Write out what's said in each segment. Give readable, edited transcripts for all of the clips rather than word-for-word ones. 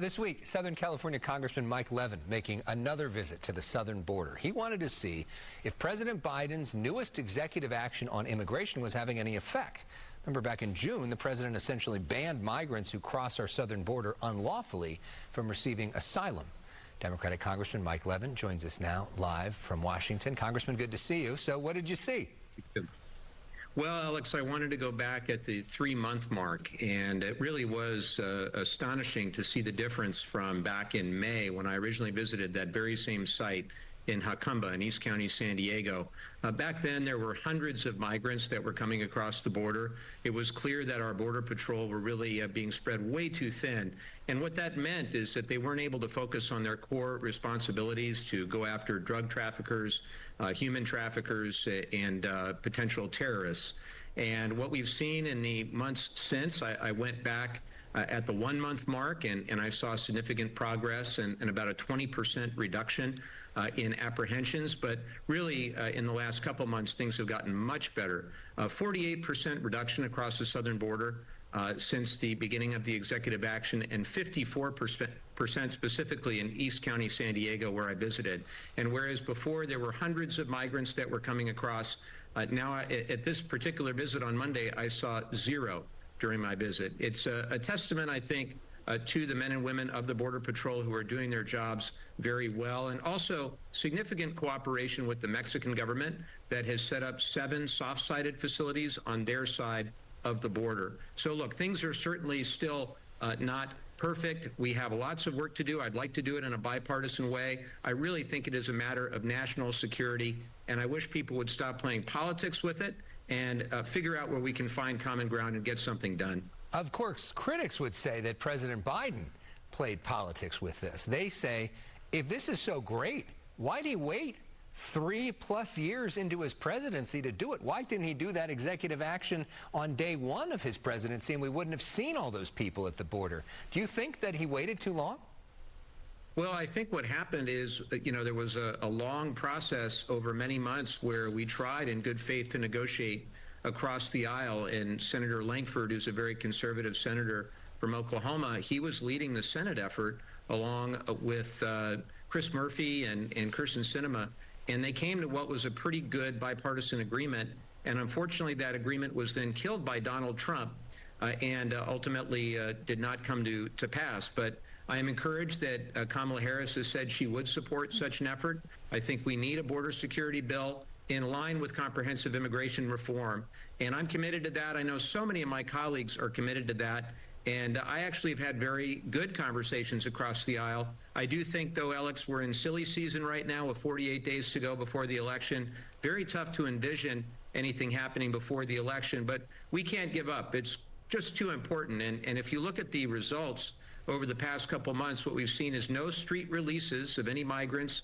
This week, Southern California Congressman Mike Levin making another visit to the southern border. He wanted to see if President Biden's newest executive action on immigration was having any effect. Remember, back in June, the president essentially banned migrants who cross our southern border unlawfully from receiving asylum. Democratic Congressman Mike Levin joins us now live from Washington. Congressman, good to see you. So what did you see? Well, Alex, I wanted to go back at the 3-month mark, and it really was astonishing to see the difference from back in May when I originally visited that very same site in Jacumba in East County, San Diego. Back then, there were hundreds of migrants that were coming across the border. It was clear that our Border Patrol were really being spread way too thin. And what that meant is that they weren't able to focus on their core responsibilities to go after drug traffickers, human traffickers, and potential terrorists. And what we've seen in the months since, I went back at the 1-month mark, and I saw significant progress and about a 20% reduction in apprehensions. But really, in the last couple months, things have gotten much better. 48% reduction across the southern border since the beginning of the executive action, and 54% specifically in East County, San Diego, where I visited. And whereas before there were hundreds of migrants that were coming across, now at this particular visit on Monday, I saw 0 during my visit. It's a testament, I think, to the men and women of the Border Patrol who are doing their jobs very well, and also significant cooperation with the Mexican government that has set up 7 soft-sided facilities on their side of the border. So look, things are certainly still not perfect. We have lots of work to do. I'd like to do it in a bipartisan way. I really think it is a matter of national security, and I wish people would stop playing politics with it and figure out where we can find common ground and get something done. Of course, critics would say that President Biden played politics with this. They say, if this is so great, why did he wait 3+ years into his presidency to do it? Why didn't he do that executive action on day 1 of his presidency, and we wouldn't have seen all those people at the border? Do you think that he waited too long? Well, I think what happened is, there was a long process over many months where we tried in good faith to negotiate across the aisle, and Senator Lankford, who's a very conservative senator from Oklahoma, he was leading the Senate effort along with Chris Murphy and Kirsten Sinema, and they came to what was a pretty good bipartisan agreement. And unfortunately, that agreement was then killed by Donald Trump and ultimately did not come to pass. But I am encouraged that Kamala Harris has said she would support such an effort. I think we need a border security bill in line with comprehensive immigration reform, and I'm committed to that. I know so many of my colleagues are committed to that, and I actually have had very good conversations across the aisle. I do think, though, Alex, we're in silly season right now with 48 days to go before the election. Very tough to envision anything happening before the election, but we can't give up. It's just too important, and if you look at the results over the past couple months, what we've seen is no street releases of any migrants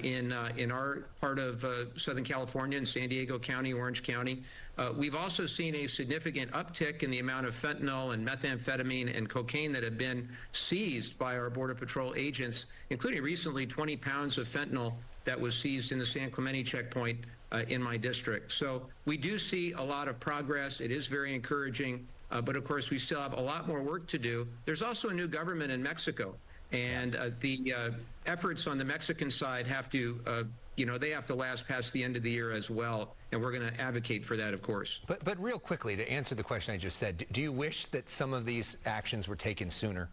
in our part of Southern California, in San Diego County, Orange County. We've also seen a significant uptick in the amount of fentanyl and methamphetamine and cocaine that have been seized by our Border Patrol agents, including recently 20 pounds of fentanyl that was seized in the San Clemente checkpoint in my district. So we do see a lot of progress. It is very encouraging, but of course we still have a lot more work to do. There's also a new government in Mexico, and the efforts on the Mexican side have to, they have to last past the end of the year as well, and we're going to advocate for that, of course. But real quickly, to answer the question I just said, do you wish that some of these actions were taken sooner?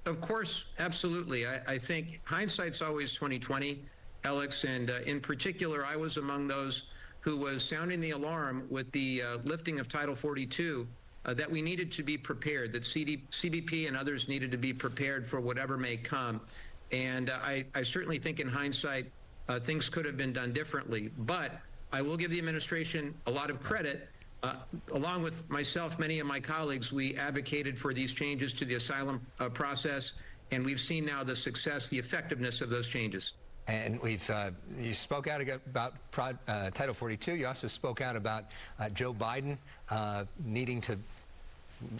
Of course, absolutely. I think hindsight's always 20/20, Alex, and in particular, I was among those who was sounding the alarm with the lifting of Title 42. That we needed to be prepared, that CBP and others needed to be prepared for whatever may come. And I certainly think in hindsight, things could have been done differently. But I will give the administration a lot of credit. Along with myself, many of my colleagues, we advocated for these changes to the asylum process, and we've seen now the success, the effectiveness of those changes. And you spoke out about Title 42. You also spoke out about Joe Biden needing to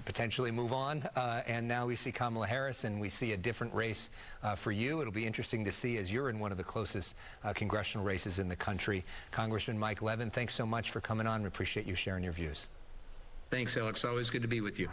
potentially move on. And now we see Kamala Harris, and we see a different race for you. It'll be interesting to see, as you're in one of the closest congressional races in the country. Congressman Mike Levin, thanks so much for coming on. We appreciate you sharing your views. Thanks, Alex. Always good to be with you.